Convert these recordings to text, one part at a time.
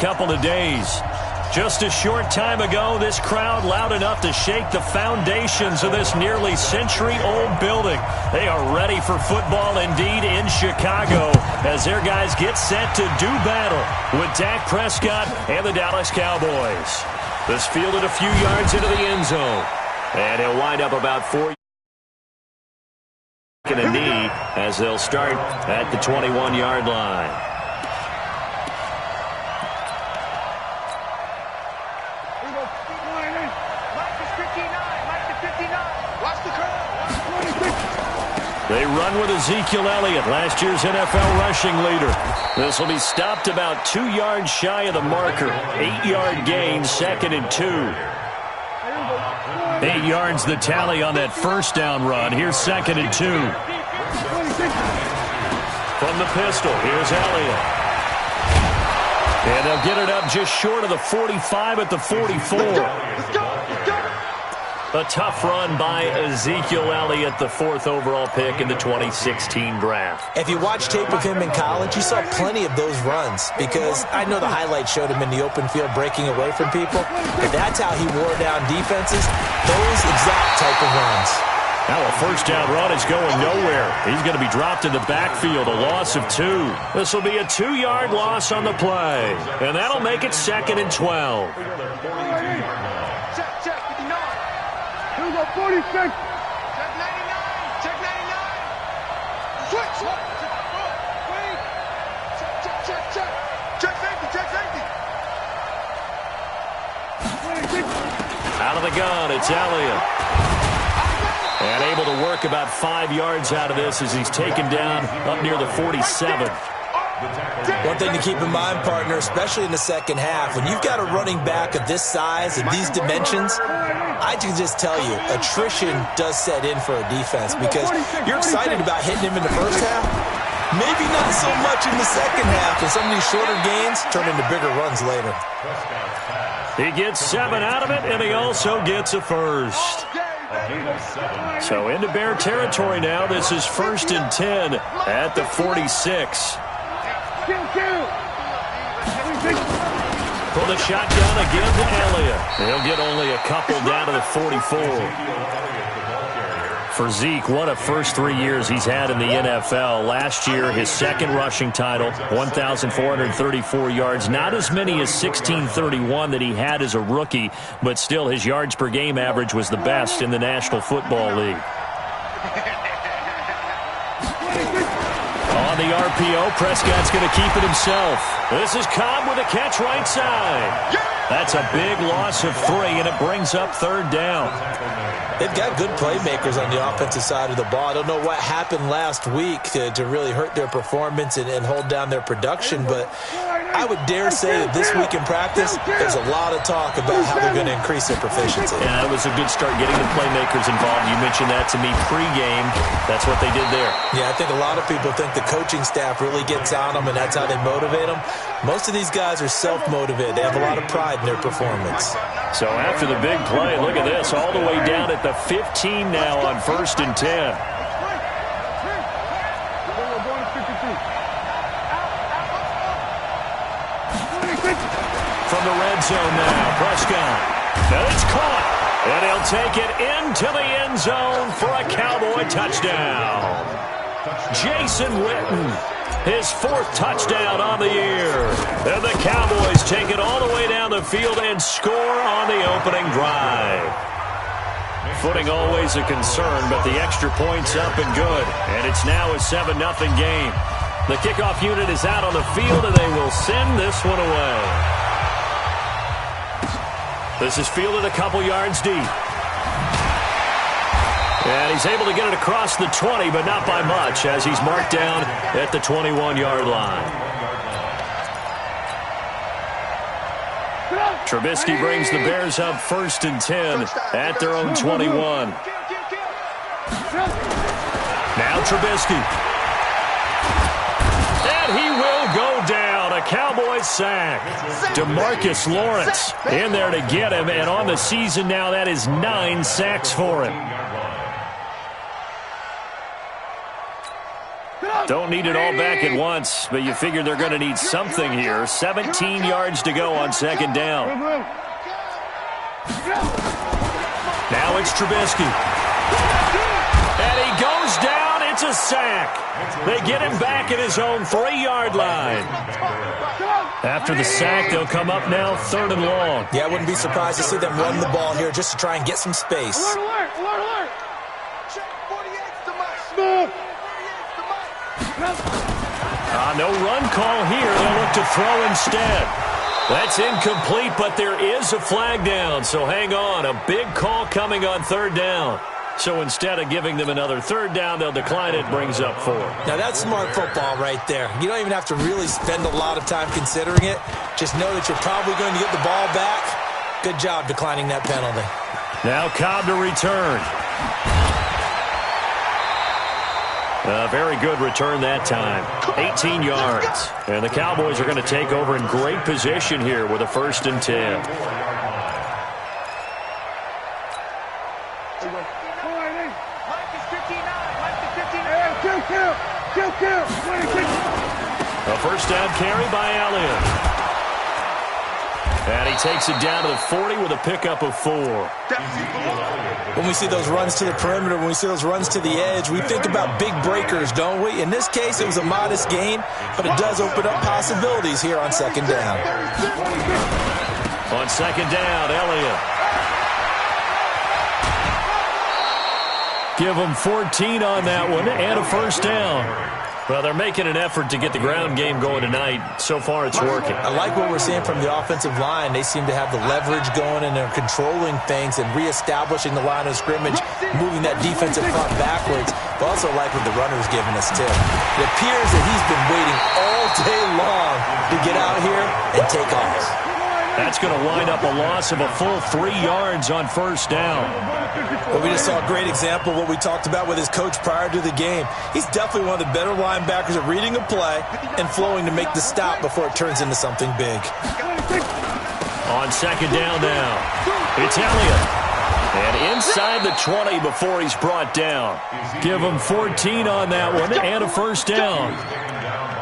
couple of days. Just a short time ago, this crowd loud enough to shake the foundations of this nearly century-old building. They are ready for football indeed in Chicago as their guys get set to do battle with Dak Prescott and the Dallas Cowboys. This fielded a few yards into the end zone. And he'll wind up about 4 and a knee as they'll start at the 21-yard line. They run with Ezekiel Elliott, last year's NFL rushing leader. This will be stopped about 2 yards shy of the marker. 8-yard gain, 2nd and 2. 8 yards the tally on that first down run. Here's 2nd and 2. From the pistol, here's Elliott. And they'll get it up just short of the 45 at the 44. A tough run by Ezekiel Elliott, the 4th overall pick in the 2016 draft. If you watch tape of him in college, you saw plenty of those runs because I know the highlights showed him in the open field breaking away from people, but that's how he wore down defenses, those exact type of runs. Now a first down run is going nowhere. He's going to be dropped in the backfield, a loss of 2. This will be a 2-yard loss on the play, and that'll make it 2nd and 12. 46. Check 99. Check 99. Switch. Wait. Check. Check safety. Out of the gun, it's Elliott. And able to work about 5 yards out of this as he's taken down up near the 47. One thing to keep in mind, partner, especially in the second half, when you've got a running back of this size and these dimensions, I can just tell you, attrition does set in for a defense because you're excited about hitting him in the first half. Maybe not so much in the second half, and some of these shorter gains turn into bigger runs later. He gets 7 out of it, and he also gets a first. So into Bear territory now. This is 1st and 10 at the 46. Pull the shotgun again to Elliott. He'll get only a couple down to the 44. For Zeke, what a first 3 years he's had in the NFL. Last year, his 2nd rushing title, 1,434 yards. Not as many as 1,631 that he had as a rookie, but still his yards per game average was the best in the National Football League. On the RPO, Prescott's going to keep it himself. This is Cobb with a catch right side. That's a big loss of 3, and it brings up 3rd down. They've got good playmakers on the offensive side of the ball. I don't know what happened last week to really hurt their performance and hold down their production, but I would dare say that this week in practice, there's a lot of talk about how they're going to increase their proficiency. Yeah, that was a good start getting the playmakers involved. You mentioned that to me pregame. That's what they did there. Yeah, I think a lot of people think the coaching staff really gets on them, and that's how they motivate them. Most of these guys are self-motivated. They have a lot of pride in their performance. So after the big play, look at this, all the way down at the 15 now on 1st and 10. From the red zone now, Prescott. And it's caught. And he'll take it into the end zone for a Cowboy touchdown. Jason Witten, his 4th touchdown on the year. And the Cowboys take it all the way down the field and score on the opening drive. Footing always a concern, but the extra point's up and good. And it's now a 7-0 game. The kickoff unit is out on the field, and they will send this one away. This is fielded a couple yards deep. And he's able to get it across the 20, but not by much, as he's marked down at the 21-yard line. Trubisky brings the Bears up 1st and 10 at their own 21. Now Trubisky. And he will go down. A Cowboys sack. DeMarcus Lawrence in there to get him. And on the season now, that is 9 sacks for him. Don't need it all back at once, but you figure they're going to need something here. 17 yards to go on second down. Now it's Trubisky. And he goes down. It's a sack. They get him back at his own 3-yard line. After the sack, they'll come up now 3rd and long. Yeah, I wouldn't be surprised to see them run the ball here just to try and get some space. Alert, alert, alert, alert. Check 48's the mic. No run call here. They'll look to throw instead. That's incomplete, but there is a flag down, so hang on. A big call coming on 3rd down. So instead of giving them another 3rd down, they'll decline it, brings up 4. Now that's smart football right there. You don't even have to really spend a lot of time considering it. Just know that you're probably going to get the ball back. Good job declining that penalty. Now Cobb to return. A very good return that time. 18 yards. And the Cowboys are going to take over in great position here with a 1st and 10. A 1st down carry by Elliott. And he takes it down to the 40 with a pickup of 4. When we see those runs to the perimeter, when we see those runs to the edge, we think about big breakers, don't we? In this case, it was a modest gain, but it does open up possibilities here on 2nd down. On 2nd down, Elliott. Give them 14 on that one and a 1st down. Well, they're making an effort to get the ground game going tonight. So far, it's working. I like what we're seeing from the offensive line. They seem to have the leverage going, and they're controlling things and reestablishing the line of scrimmage, moving that defensive front backwards. But also like what the runner's giving us, too. It appears that he's been waiting all day long to get out here and take off. That's going to wind up a loss of a full 3 yards on 1st down. Well, we just saw a great example of what we talked about with his coach prior to the game. He's definitely one of the better linebackers at reading a play and flowing to make the stop before it turns into something big. On 2nd down now, it's Elliott. And inside the 20 before he's brought down. Give him 14 on that one and a 1st down.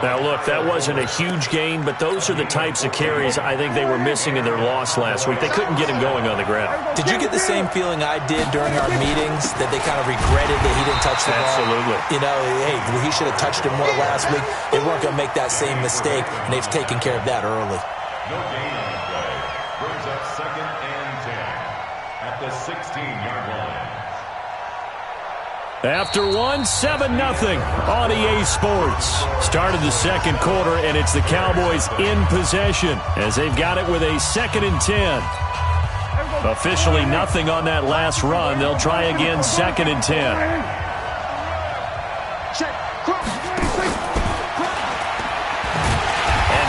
Now, look, that wasn't a huge gain, but those are the types of carries I think they were missing in their loss last week. They couldn't get him going on the ground. Did you get the same feeling I did during our meetings, that they kind of regretted that he didn't touch the ball? Absolutely. You know, hey, he should have touched him more last week. They weren't going to make that same mistake, and they've taken care of that early. No gain on the play. Brings up 2nd and 10 at the 16-yard line. After 7-0 on EA Sports. Started the 2nd quarter, and it's the Cowboys in possession as they've got it with a 2nd and 10. Officially nothing on that last run. They'll try again 2nd and 10. And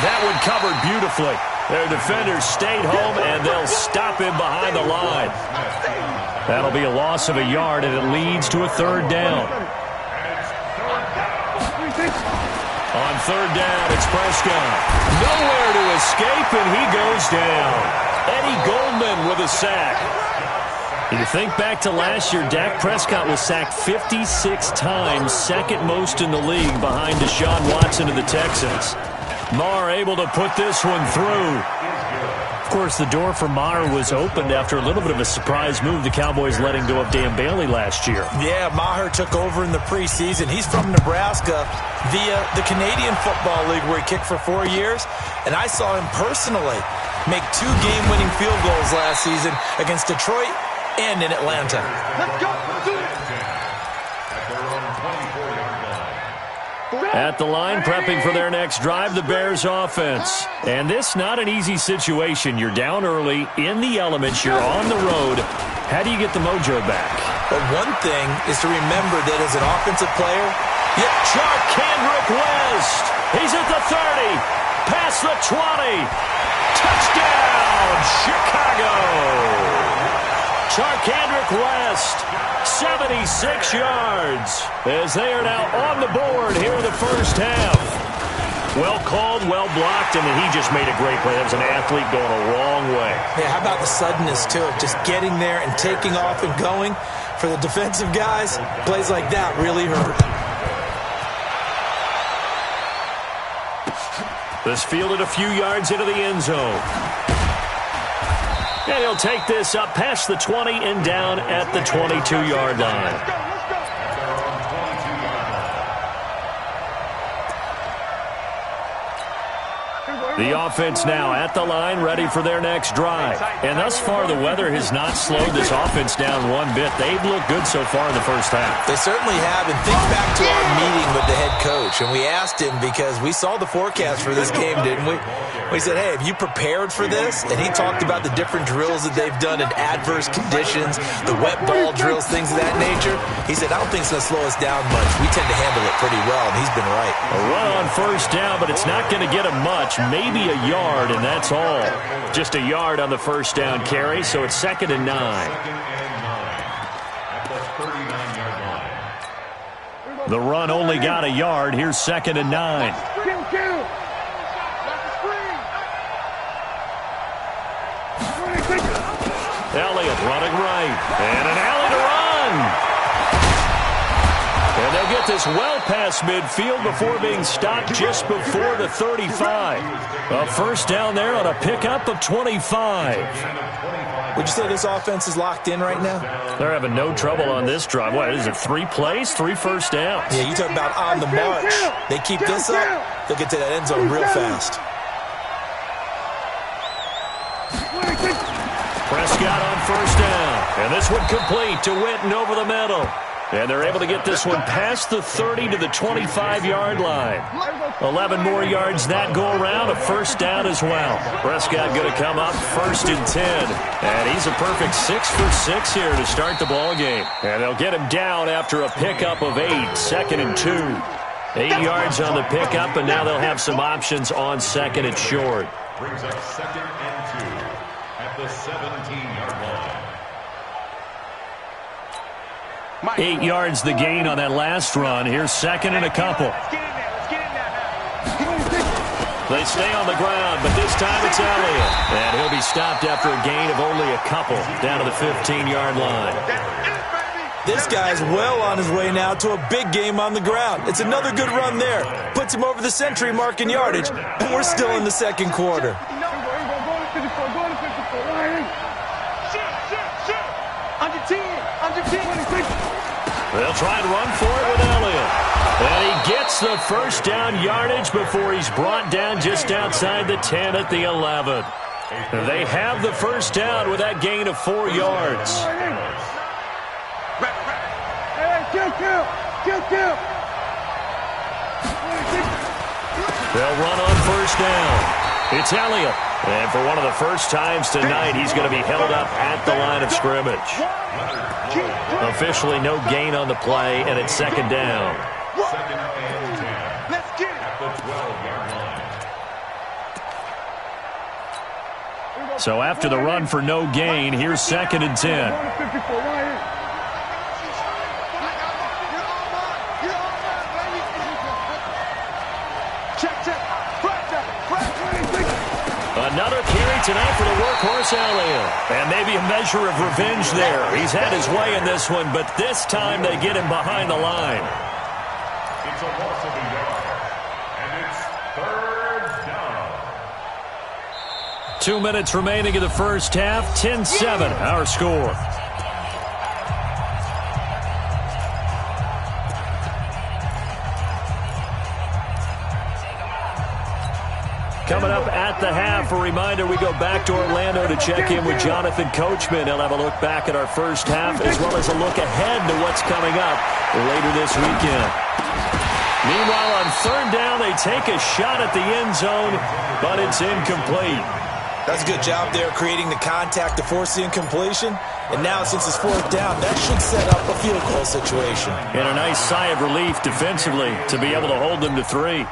that one covered beautifully. Their defenders stayed home, and they'll stop him behind the line. That'll be a loss of a yard, and it leads to a 3rd down. On 3rd down, it's Prescott. Nowhere to escape, and he goes down. Eddie Goldman with a sack. You think back to last year, Dak Prescott was sacked 56 times, 2nd most in the league behind Deshaun Watson of the Texans. Maher able to put this one through. Of course, the door for Maher was opened after a little bit of a surprise move. The Cowboys letting go of Dan Bailey last year. Yeah, Maher took over in the preseason. He's from Nebraska via the Canadian Football League, where he kicked for 4 years. And I saw him personally make 2 game-winning field goals last season against Detroit and in Atlanta. Let's go. At the line, prepping for their next drive, the Bears offense. And this not an easy situation. You're down early, in the elements, you're on the road. How do you get the mojo back? But one thing is to remember that as an offensive player, Charkandrick West. He's at the 30, past the 20. Touchdown, Chicago. Charkandrick West, 76 yards, as they are now on the board here in the 1st half. Well called, well blocked, and then he just made a great play. That was an athlete going a long way. Yeah, how about the suddenness, too, of just getting there and taking off and going? For the defensive guys, plays like that really hurt. This fielded a few yards into the end zone. And he'll take this up past the 20 and down at the 22-yard line. The offense now at the line, ready for their next drive. And thus far, the weather has not slowed this offense down one bit. They've looked good so far in the first half. They certainly have. And think back to our meeting with the head coach. And we asked him, because we saw the forecast for this game, didn't we? We said, hey, have you prepared for this? And he talked about the different drills that they've done in adverse conditions, the wet ball drills, things of that nature. He said, I don't think it's going to slow us down much. We tend to handle it pretty well, and he's been right. A run on first down, but it's not going to get him much. Maybe a yard, and that's all. Just a yard on the first down carry, so it's 2nd and 9. At the 39-yard line. The run only got a yard. Here's 2nd and 9. Elliott running right, and an alley to run. And they'll get this well past midfield before being stopped just before the 35. A first down there on a pickup of 25. Would you say this offense is locked in right now? They're having no trouble on this drive. What is it, 3 plays, 3 first downs? Yeah, you talk about on the march. They keep this up, they'll get to that end zone real fast. Prescott on first down. And this one complete to Witten over the middle. And they're able to get this one past the 30 to the 25-yard line. 11 more yards that go around, a first down as well. Prescott going to come up 1st and 10. And he's a perfect 6 for 6 here to start the ball game. And they'll get him down after a pickup of 8, 2nd and 2. 8 yards on the pickup, and now they'll have some options on 2nd and short. Brings up 2nd and 2 at the 17-yard line. 8 yards the gain on that last run. Here's 2nd and a couple. They stay on the ground, but this time it's Elliott. And he'll be stopped after a gain of only a couple down to the 15-yard line. This guy's well on his way now to a big game on the ground. It's another good run there. Puts him over the century mark in yardage, and we're still in the second quarter. They'll try and run for it with Elliott. And he gets the first down yardage before he's brought down just outside the 10 at the 11. They have the first down with that gain of 4 yards. They'll run on first down. It's Elliott. And for one of the first times tonight, he's going to be held up at the line of scrimmage. Officially no gain on the play, and it's 2nd down. 2nd and 10. Let's get it. At the 12-yard line. So after the run for no gain, here's 2nd and 10. Another carry tonight for the workhorse Elliott. And maybe a measure of revenge there. He's had his way in this one, but this time they get him behind the line. It's a loss of a yard. And it's 3rd down. 2 minutes remaining in the first half. 10-7, our score. Coming up at the half, a reminder, we go back to Orlando to check in with Jonathan Coachman. He'll have a look back at our first half as well as a look ahead to what's coming up later this weekend. Meanwhile, on 3rd down, they take a shot at the end zone, but it's incomplete. That's a good job there creating the contact to force the incompletion. And now, since it's 4th down, that should set up a field goal situation. And a nice sigh of relief defensively to be able to hold them to 3.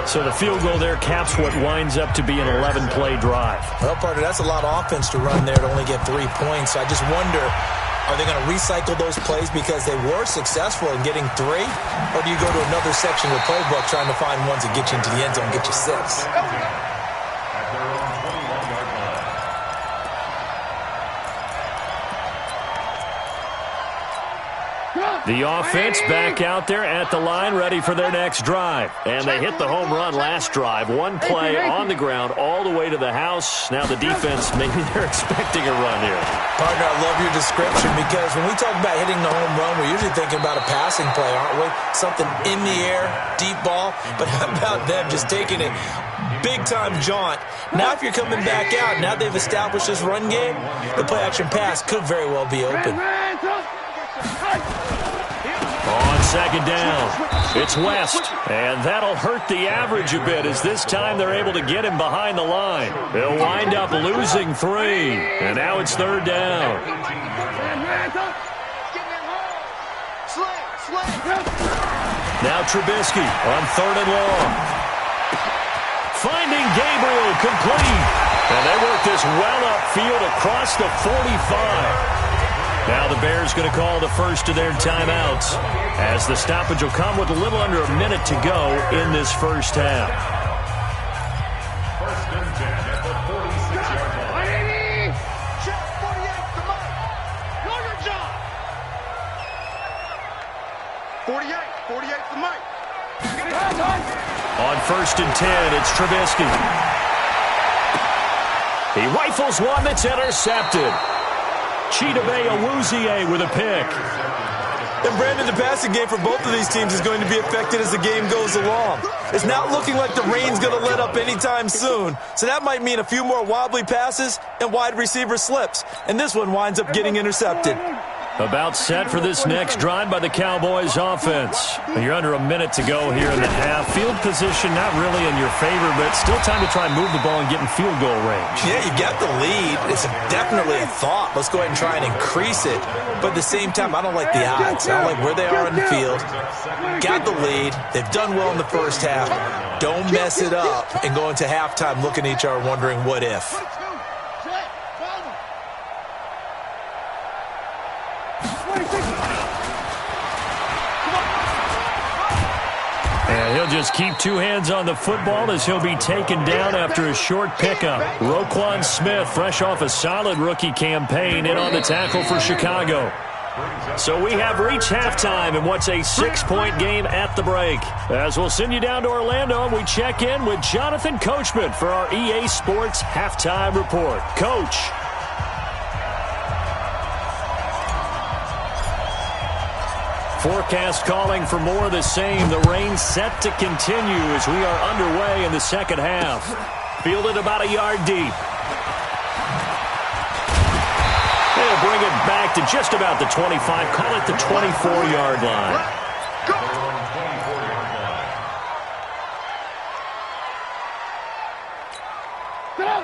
So the field goal there caps what winds up to be an 11-play drive. Well, partner, that's a lot of offense to run there to only get 3 points. So I just wonder, are they going to recycle those plays because they were successful in getting 3? Or do you go to another section of the playbook trying to find ones that get you into the end zone and get you 6? At their own 21-yard line. The offense back out there at the line, ready for their next drive. And they hit the home run last drive. One play on the ground all the way to the house. Now the defense, maybe they're expecting a run here. Partner, I love your description because when we talk about hitting the home run, we're usually thinking about a passing play, aren't we? Something in the air, deep ball. But how about them just taking it big-time jaunt? Now if you're coming back out, now they've established this run game, the play-action pass could very well be open. On second down, it's West, and that'll hurt the average a bit as this time they're able to get him behind the line. They'll wind up losing 3, and now it's third down. Now Trubisky on third and long. Finding Gabriel complete, and they work this well upfield across the 45. Now the Bears going to call the first of their timeouts as the stoppage will come with a little under a minute to go in this first half. First and 10 at the 46-yard line. Check 48 to Mike. Know your job. 48 to Mike. On first and 10, it's Trubisky. He rifles one that's intercepted. Chidobe Awuzie with a pick. And Brandon, the passing game for both of these teams is going to be affected as the game goes along. It's not looking like the rain's going to let up anytime soon. So that might mean a few more wobbly passes and wide receiver slips. And this one winds up getting intercepted. About set for this next drive by the Cowboys offense. You're under a minute to go here in the half. Field position not really in your favor, but still time to try and move the ball and get in field goal range. Yeah, you got the lead. It's definitely a thought. Let's go ahead and try and increase it. But at the same time, I don't like the odds. I don't like where they are in the field. Got the lead. They've done well in the first half. Don't mess it up and go into halftime looking at each other wondering what if. And he'll just keep two hands on the football as he'll be taken down after a short pickup. Roquan Smith, fresh off a solid rookie campaign, in on the tackle for Chicago. So we have reached halftime in what's a 6-point game at the break. As we'll send you down to Orlando, we check in with Jonathan Coachman for our EA Sports Halftime Report. Coach. Forecast calling for more of the same. The rain set to continue as we are underway in the second half. Fielded about a yard deep. They'll bring it back to just about the 25. Call it the 24-yard line.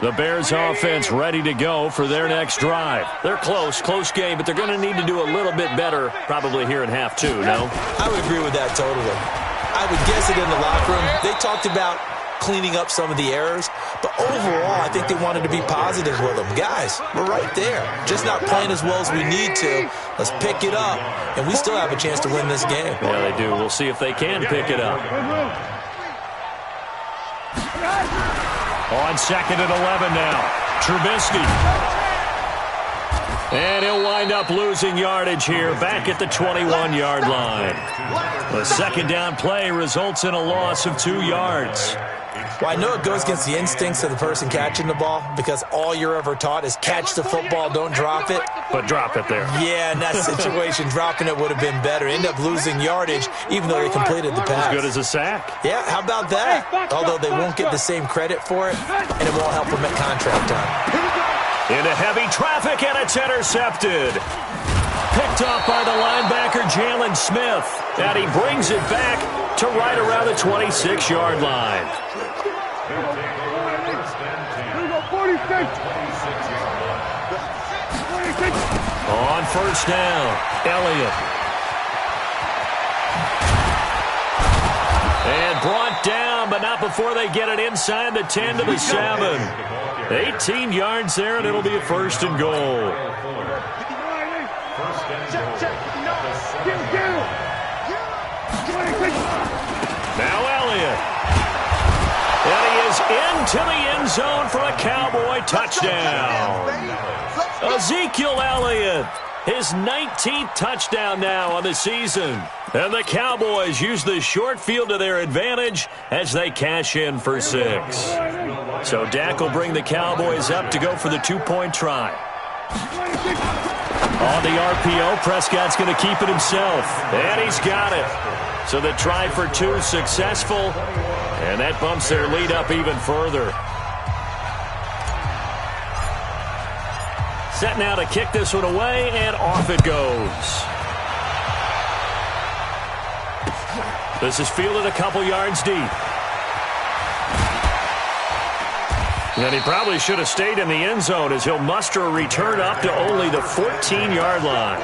The Bears offense ready to go for their next drive. They're close game, but they're going to need to do a little bit better probably here in half two, no? I would agree with that totally. I would guess it in the locker room. They talked about cleaning up some of the errors, but overall I think they wanted to be positive with them. Guys, we're right there. Just not playing as well as we need to. Let's pick it up, and we still have a chance to win this game. Yeah, they do. We'll see if they can pick it up. On second and 11 now. Trubisky. And he'll wind up losing yardage here back at the 21-yard line. The second down play results in a loss of 2 yards. Well, I know it goes against the instincts of the person catching the ball because all you're ever taught is catch the football, don't drop it. But drop it there. Yeah, in that situation, dropping it would have been better. End up losing yardage even though they completed the pass. As good as a sack. Yeah, how about that? Although they won't get the same credit for it, and it won't help them at contract time. Into heavy traffic, and it's intercepted. Picked off by the linebacker, Jalen Smith. And he brings it back to right around the 26-yard line. On first down, Elliott. And brought down, but not before they get it inside the 10 to the 7. 18 yards there, and it'll be a first and goal. Now Elliott. And he is into the end zone for a Cowboy touchdown. Ezekiel Elliott His 19th touchdown now on the season. And the Cowboys use the short field to their advantage as they cash in for 6. So Dak will bring the Cowboys up to go for the 2-point try. On the RPO, Prescott's going to keep it himself. And he's got it. So the try for 2 successful. And that bumps their lead up even further. Set now to kick this one away, and off it goes. This is fielded a couple yards deep. And he probably should have stayed in the end zone as he'll muster a return up to only the 14-yard line.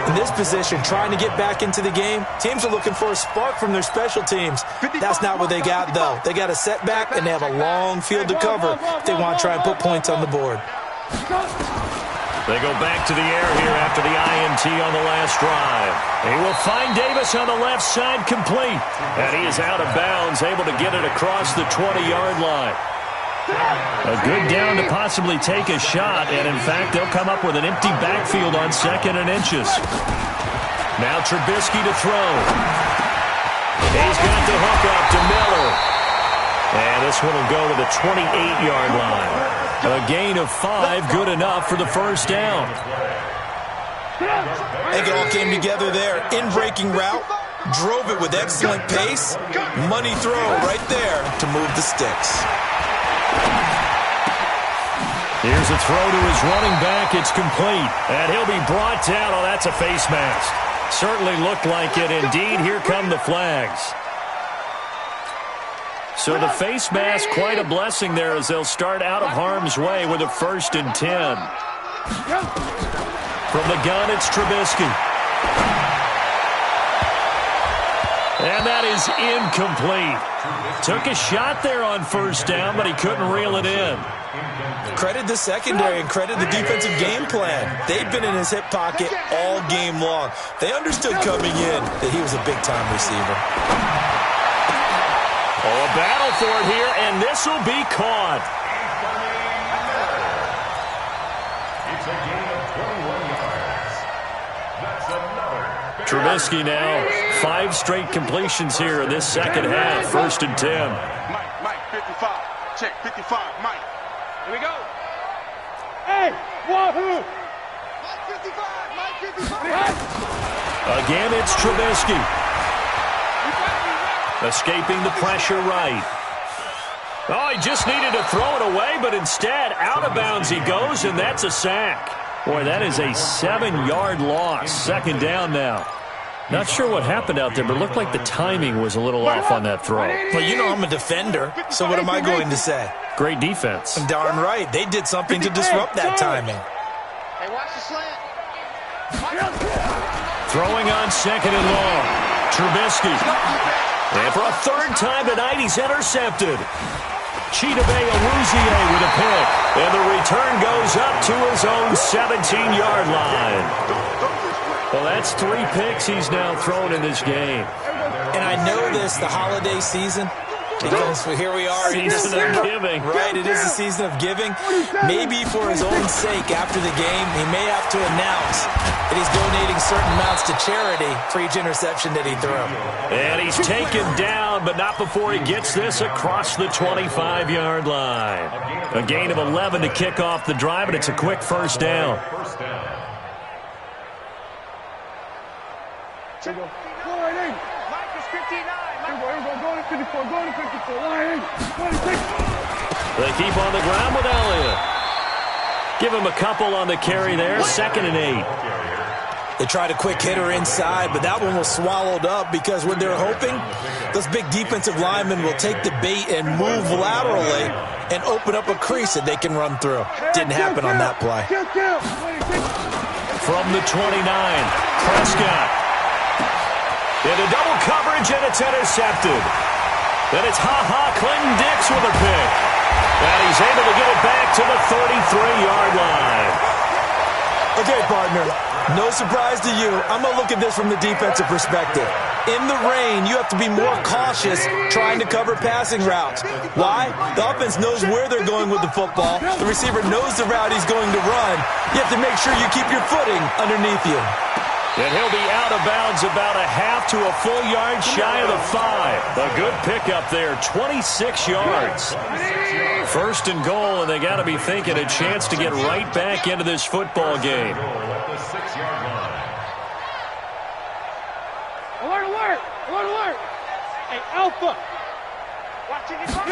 In this position, trying to get back into the game, teams are looking for a spark from their special teams. That's not what they got, though. They got a setback, and they have a long field to cover if they want to try and put points on the board. They go back to the air here after the INT on the last drive. He will find Davis on the left side complete. And he is out of bounds, able to get it across the 20-yard line. A good down to possibly take a shot, and in fact, they'll come up with an empty backfield on 2nd and inches. Now Trubisky to throw. He's got the hook up to Miller. And this one will go to the 28-yard line. A gain of 5, good enough for the first down. I think it all came together there. In-breaking route, drove it with excellent pace. Money throw right there to move the sticks. Here's a throw to his running back. It's complete. And he'll be brought down. Oh, that's a face mask. Certainly looked like it. Indeed, here come the flags. So the face mask, quite a blessing there as they'll start out of harm's way with a 1st and 10. From the gun, it's Trubisky. And that is incomplete. Took a shot there on 1st down, but he couldn't reel it in. Credit the secondary and credit the defensive game plan. They've been in his hip pocket all game long. They understood coming in that he was a big-time receiver. Oh, a battle for it here, and this will be caught. It's a gain of 21 yards. That's another. Trubisky now, 5 straight completions here in this second half. 1st and 10. Mike, 55. Check, 55, Mike. Here we go. Hey, wahoo! Mike 55, Mike 55. Again, it's Trubisky. Escaping the pressure right. Oh, he just needed to throw it away, but instead, out of bounds he goes, and that's a sack. Boy, that is a 7-yard loss. 2nd down now. Not sure what happened out there, but it looked like the timing was a little off on that throw. Well, you know I'm a defender, so what am I going to say? Great defense. I'm darn right. They did something to disrupt that timing. Hey, watch the slant. Throwing on 2nd and long. Trubisky. And for a 3rd time tonight, he's intercepted. Chidobe Awuzie with a pick. And the return goes up to his own 17-yard line. Well, that's 3 picks he's now thrown in this game. And I know this, the holiday season, because here we are. Season of giving. Right, it is the season of giving. Maybe for his own sake after the game, he may have to announce that he's donating certain amounts to charity for each interception that he threw. And he's taken down, but not before he gets this across the 25-yard line. A gain of 11 to kick off the drive, and it's a quick 1st down. Mike is 59. They keep on the ground with Elliott. Give him a couple on the carry there. 2nd and 8. They tried a quick hitter inside, but that one was swallowed up because what they're hoping, those big defensive linemen will take the bait and move laterally and open up a crease that they can run through. Didn't happen on that play. From the 29, Prescott. Into double coverage, and it's intercepted. Then it's Clinton Dix with a pick. And he's able to get it back to the 33-yard line. Okay, partner, No surprise to you. I'm going to look at this from the defensive perspective. In the rain, you have to be more cautious trying to cover passing routes. Why? The offense knows where they're going with the football. The receiver knows the route he's going to run. You have to make sure you keep your footing underneath you. And he'll be out of bounds about a half to a full yard shy of the 5. A good pickup there, 26 yards. First and goal, and they got to be thinking a chance to get right back into this football game. Alert, alert! Alert, alert! Hey, Alpha! Watching it go!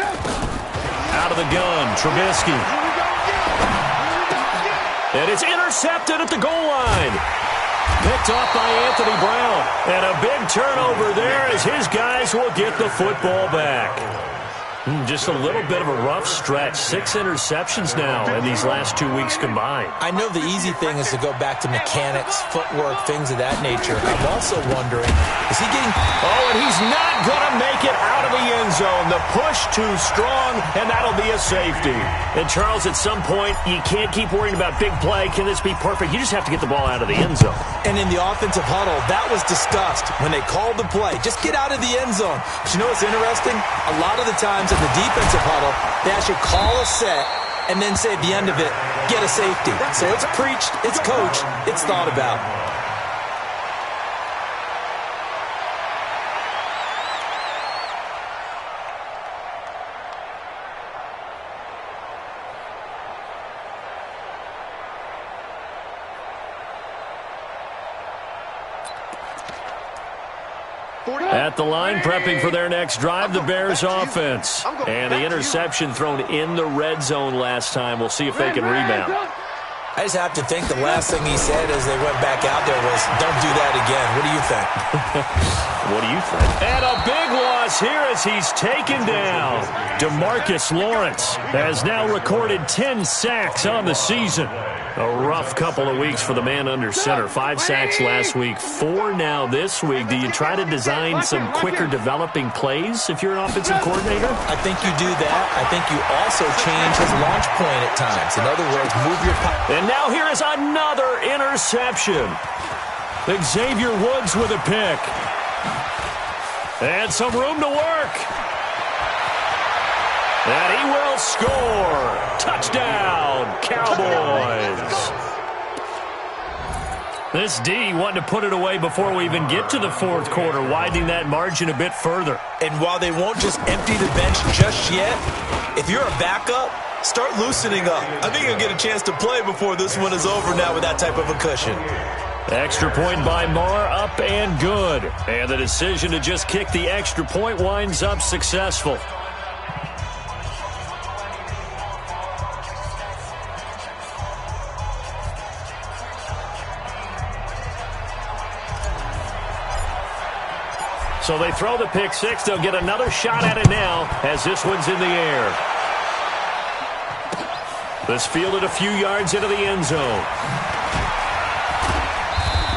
Out of the gun, Trubisky. And it's intercepted at the goal line. Picked off by Anthony Brown. And a big turnover there as his guys will get the football back. Just a little bit of a rough stretch. 6 interceptions now in these last 2 weeks combined. I know the easy thing is to go back to mechanics, footwork, things of that nature. I'm also wondering, is he getting... Oh, and he's not going to make it out of the end zone. The push too strong, and that'll be a safety. And, Charles, at some point, you can't keep worrying about big play. Can this be perfect? You just have to get the ball out of the end zone. And in the offensive huddle, that was discussed when they called the play. Just get out of the end zone. But you know what's interesting? A lot of the times in the defensive huddle, they actually call a set and then say at the end of it, get a safety. So it's preached, it's coached, it's thought about. At the line, prepping for their next drive, the Bears offense. And the interception thrown in the red zone last time. We'll see if they can rebound. I just have to think the last thing he said as they went back out there was, don't do that again. What do you think? What do you think? And a big loss here as he's taken down. DeMarcus Lawrence has now recorded 10 sacks on the season. A rough couple of weeks for the man under center. 5 sacks last week, 4 now this week. Do you try to design some quicker developing plays if you're an offensive coordinator? I think you do that. I think you also change his launch point at times. In other words, move your... And now here is another interception. Xavier Woods with a pick. And some room to work. And he will score. Touchdown, Cowboys. This D wanting to put it away before we even get to the fourth quarter, widening that margin a bit further. And while they won't just empty the bench just yet, if you're a backup, start loosening up. I think you'll get a chance to play before this one is over now with that type of a cushion. Extra point by Marr, up and good. And the decision to just kick the extra point winds up successful. So they throw the pick six. They'll get another shot at it now as this one's in the air. This fielded a few yards into the end zone.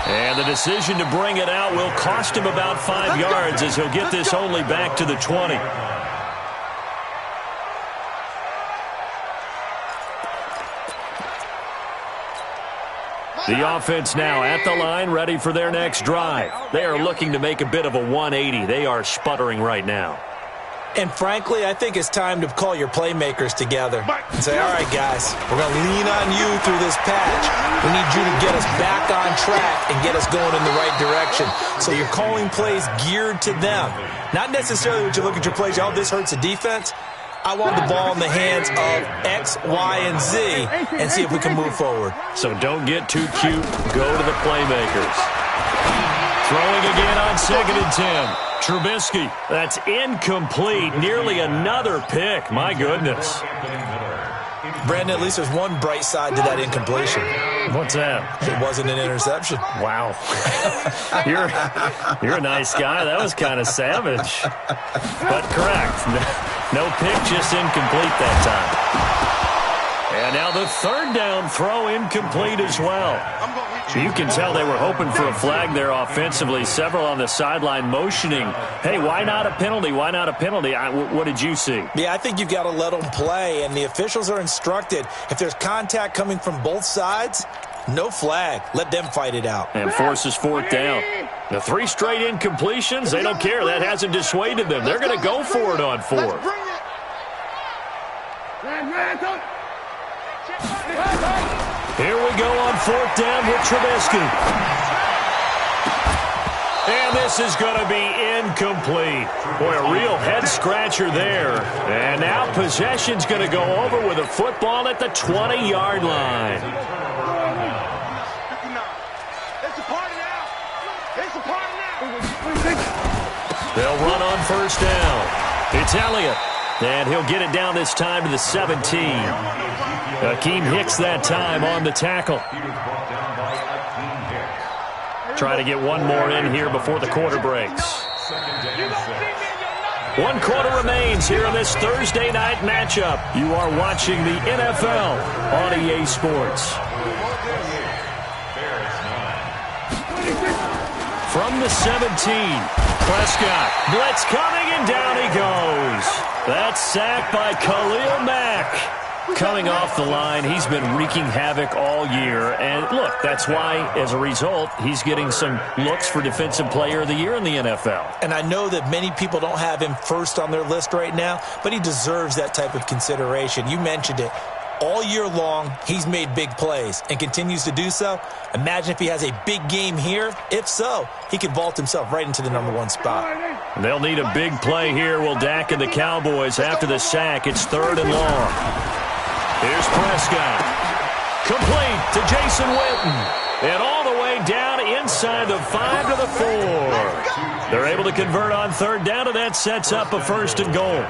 And the decision to bring it out will cost him about 5 yards as he'll get this only back to the 20. The offense now at the line, ready for their next drive. They are looking to make a bit of a 180. They are sputtering right now. And frankly, I think it's time to call your playmakers together and say, all right, guys, we're going to lean on you through this patch. We need you to get us back on track and get us going in the right direction. So you're calling plays geared to them. Not necessarily when you look at your plays, oh, this hurts the defense. I want the ball in the hands of X, Y, and Z and see if we can move forward. So don't get too cute. Go to the playmakers. Throwing again on 2nd and 10. Trubisky. That's incomplete. Nearly another pick. My goodness. Brandon, at least there's one bright side to that incompletion. What's that? It wasn't an interception. Wow. You're a nice guy. That was kind of savage. But correct. No pick, just incomplete that time. And now the 3rd down throw incomplete as well. You can tell they were hoping for a flag there offensively. Several on the sideline motioning, hey, why not a penalty? Why not a penalty? What did you see? Yeah, I think you've got to let them play, and the officials are instructed if there's contact coming from both sides, No flag. Let them fight it out. And forces fourth down. The 3 straight incompletions, they don't care. That hasn't dissuaded them. They're going to go for it on 4th. Here we go on 4th down with Trubisky. And this is going to be incomplete. Boy, a real head-scratcher there. And now possession's going to go over with a football at the 20-yard line. They'll run on 1st down. It's Elliott. And he'll get it down this time to the 17. Akeem Hicks that time on the tackle. Try to get one more in here before the quarter breaks. 1 quarter remains here in this Thursday night matchup. You are watching the NFL on EA Sports. From the 17, Prescott. Blitz coming, and down he goes. That's sacked by Khalil Mack. Coming off the line, he's been wreaking havoc all year. And look, that's why, as a result, he's getting some looks for Defensive Player of the Year in the NFL. And I know that many people don't have him first on their list right now, but he deserves that type of consideration. You mentioned it. All year long, he's made big plays and continues to do so. Imagine if he has a big game here. If so, he could vault himself right into the #1 spot. They'll need a big play here, will Dak and the Cowboys after the sack. It's 3rd and long. Here's Prescott. Complete to Jason Witten. And all the way down inside the 5 to the 4. They're able to convert on 3rd down, and that sets up a 1st and goal.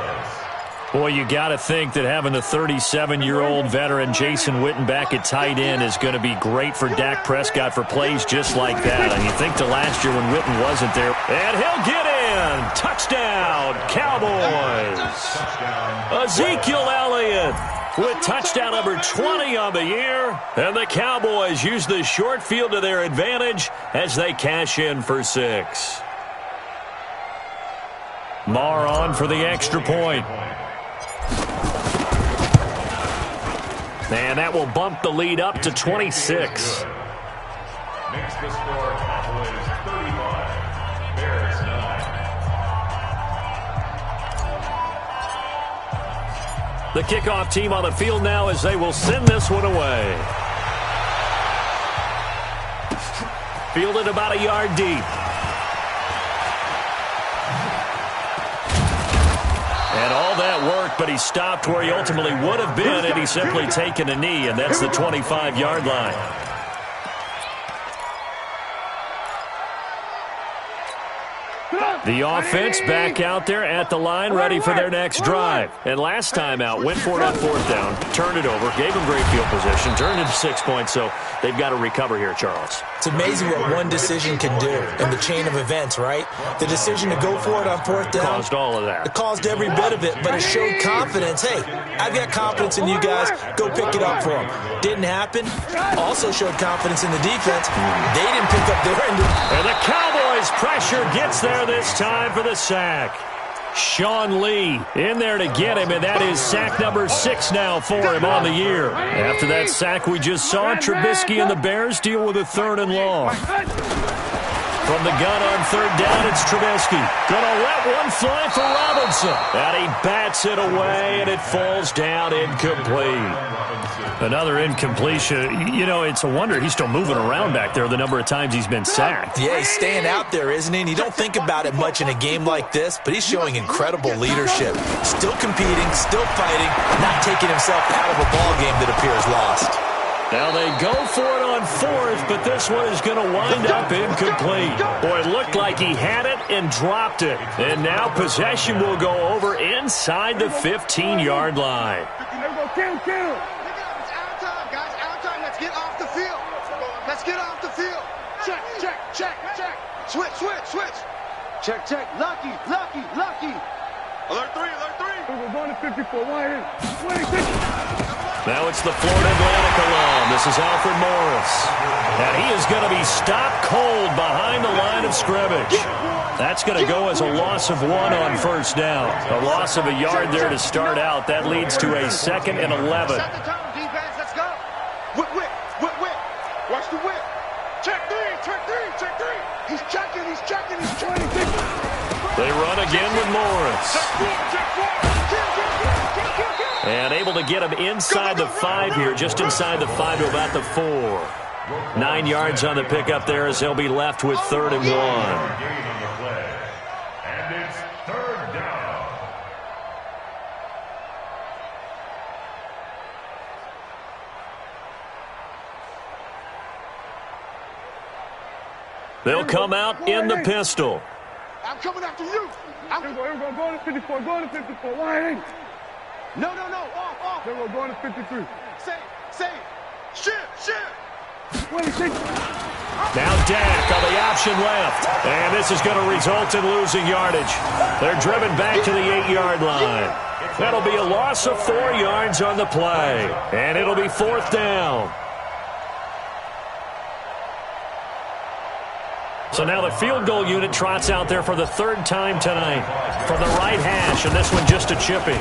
Boy, you got to think that having the 37-year-old veteran Jason Witten back at tight end is going to be great for Dak Prescott for plays just like that. And you think to last year when Witten wasn't there. And he'll get in. Touchdown, Cowboys. Ezekiel Elliott with touchdown number 20 on the year. And the Cowboys use the short field to their advantage as they cash in for 6. Marr on for the extra point. And that will bump the lead up to 26. Makes the score Cowboys 35, Bears 9. The kickoff team on the field now as they will send this one away. Fielded about a yard deep. And all that work, but he stopped where he ultimately would have been had he simply taken a knee, and that's the 25-yard line. The offense back out there at the line, ready for their next drive. And last time out, went for it on 4th down, turned it over, gave them great field position, turned it to 6 points, so they've got to recover here, Charles. It's amazing what one decision can do in the chain of events, right? The decision to go for it on 4th down. Caused all of that. It caused every bit of it, but it showed confidence. Hey, I've got confidence in you guys. Go pick it up for them. Didn't happen. Also showed confidence in the defense. They didn't pick up their end. And the Cowboys pressure gets there this time for the sack. Sean Lee in there to get him, and that is sack number 6 now for him on the year. After that sack we just saw, Trubisky and the Bears deal with a 3rd and long. From the gun on 3rd down, it's Trubisky. Gonna let one fly for Robinson. And he bats it away, and it falls down incomplete. Another incompletion. You know, it's a wonder he's still moving around back there the number of times he's been sacked. Yeah, he's staying out there, isn't he? And you don't think about it much in a game like this, but he's showing incredible leadership. Still competing, still fighting, not taking himself out of a ball game that appears lost. Now they go for it on 4th, but this one is going to wind up incomplete. Boy, it looked like he had it and dropped it. And now possession will go over inside the 15-yard line. Switch. Check. Lucky. Alert 3. We're going to 54. Now it's the Florida Atlantic alum. This is Alfred Morris. And he is going to be stopped cold behind the line of scrimmage. That's going to go as a loss of 1 on 1st down. A loss of a yard there to start out. That leads to a 2nd and 11. Set the tone, defense. Let's go. Whip. He's checking, he's checking, he's checking. They run again with Morris. And able to get him inside the 5 here, just inside the 5 to about the 4. 9 yards on the pickup there as he'll be left with 3rd and 1. And it's 3rd down. They'll come out in the pistol. I'm coming after you. Here we go, go to 54, go to 54. Why ain't? No, off. Here we go, to 53. Say, shift. 26. Now Dak on the option left. And this is going to result in losing yardage. They're driven back to the 8-yard line. That'll be a loss of 4 yards on the play. And it'll be 4th down. So now the field goal unit trots out there for the 3rd time tonight from the right hash, and this one just a chipping.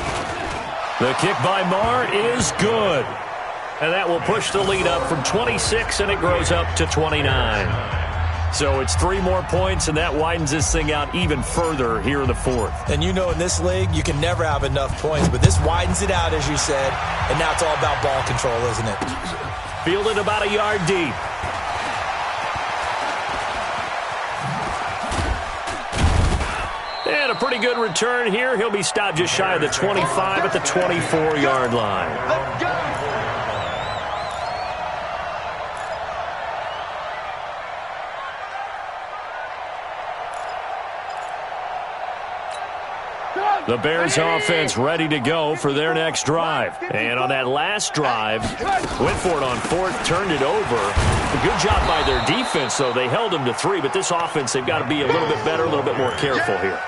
The kick by Marr is good. And that will push the lead up from 26, and it grows up to 29. So it's 3 more points, and that widens this thing out even further here in the 4th. And you know in this league, you can never have enough points, but this widens it out, as you said, and now it's all about ball control, isn't it? Fielded about a yard deep. And a pretty good return here. He'll be stopped just shy of the 25 at the 24-yard line. Let's go. The Bears offense ready to go for their next drive. And on that last drive, went for it on 4th, turned it over. A good job by their defense, though. They held them to 3, but this offense, they've got to be a little bit better, a little bit more careful here.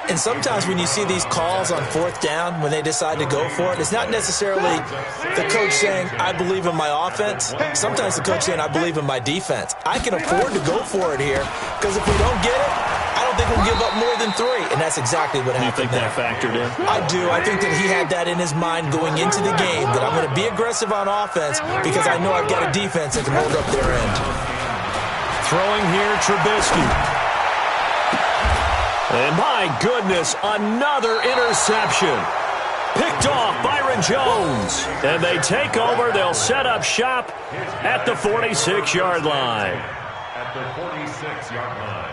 And sometimes when you see these calls on 4th down, when they decide to go for it, it's not necessarily the coach saying, I believe in my offense. Sometimes the coach saying, I believe in my defense. I can afford to go for it here because if we don't get it, I don't think we'll give up more than 3. And that's exactly what happened. You think that factored in? I do. I think that he had that in his mind going into the game, that I'm going to be aggressive on offense because I know I've got a defense that can hold up their end. Throwing here, Trubisky. And my goodness, another interception. Picked off Byron Jones. And they take over. They'll set up shop at the 46-yard line. At the 46-yard line.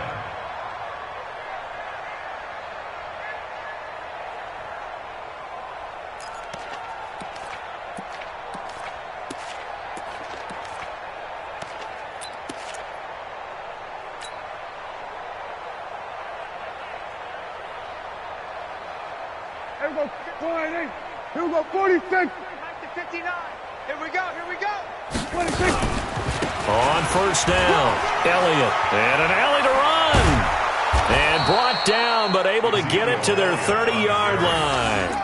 Here we go, 46. 59. Here we go. 26. On 1st down, Elliott. And an alley to run. And brought down, but able to get it to their 30-yard line.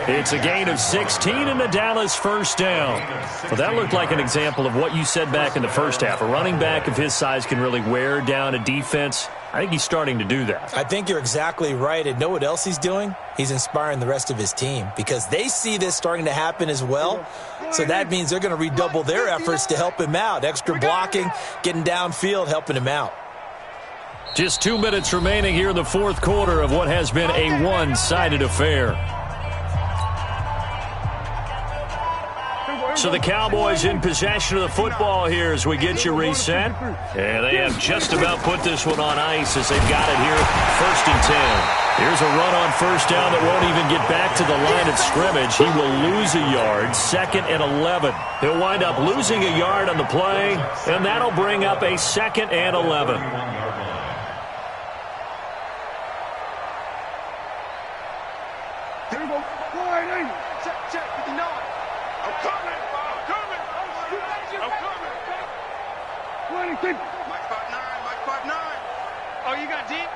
It's a gain of 16 in the Dallas 1st down. Well, that looked like an example of what you said back in the first half. A running back of his size can really wear down a defense. I think he's starting to do that. I think you're exactly right. And know what else he's doing? He's inspiring the rest of his team because they see this starting to happen as well. So that means they're going to redouble their efforts to help him out. Extra blocking, getting downfield, helping him out. Just 2 minutes remaining here in the 4th quarter of what has been a one-sided affair. So the Cowboys in possession of the football here as we get you reset. And they have just about put this one on ice as they've got it here, 1st and 10. Here's a run on 1st down that won't even get back to the line of scrimmage. He will lose a yard, 2nd and 11. He'll wind up losing a yard on the play, and that'll bring up a 2nd and 11. Here we go, 48. Check, 59. I'm coming. 26. Mike 5'9. Oh, you got deep?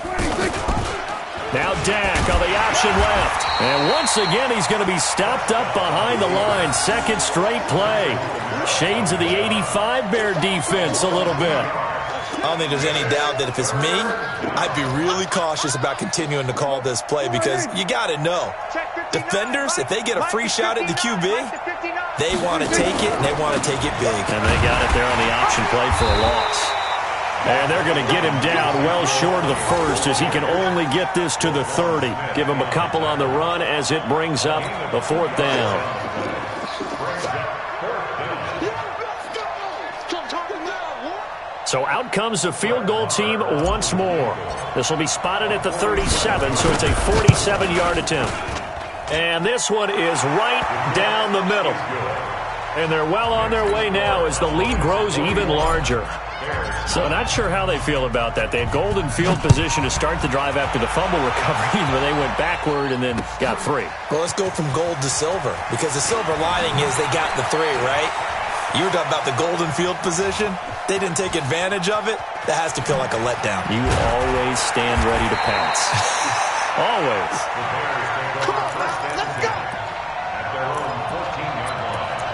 26. Now Dak on the option left. And once again, he's going to be stopped up behind the line. 2nd straight play. Shades of the 85 Bear defense a little bit. I don't think there's any doubt that if it's me, I'd be really cautious about continuing to call this play because you got to know. Defenders, if they get a free shot at the QB, They want to take it, and they want to take it big. And they got it there on the option play for a loss. And they're going to get him down well short of the first as he can only get this to the 30. Give him a couple on the run as it brings up the 4th down. So out comes the field goal team once more. This will be spotted at the 37, so it's a 47-yard attempt. And this one is right down the middle. And they're well on their way now as the lead grows even larger. So not sure how they feel about that. They had golden field position to start the drive after the fumble recovery, but they went backward and then got 3. Well, let's go from gold to silver, because the silver lining is they got the 3, right? You were talking about the golden field position. They didn't take advantage of it. That has to feel like a letdown. You always stand ready to pass. Always. Come on, let's go. At their own 14-yard line.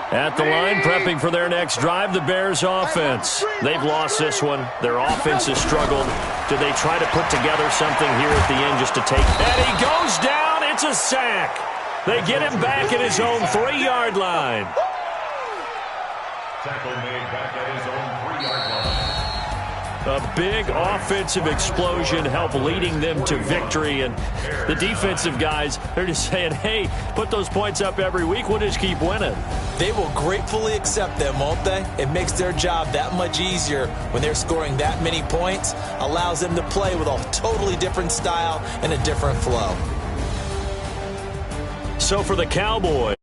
At the line, prepping for their next drive, the Bears offense. They've lost this one. Their offense has struggled. Do they try to put together something here at the end just to take? And he goes down. It's a sack. They get him back at his own 3-yard line. Tackle made back at his own 3-yard line. A big offensive explosion helped leading them to victory. And the defensive guys, they're just saying, hey, put those points up every week. We'll just keep winning. They will gratefully accept them, won't they? It makes their job that much easier when they're scoring that many points. Allows them to play with a totally different style and a different flow. So for the Cowboys,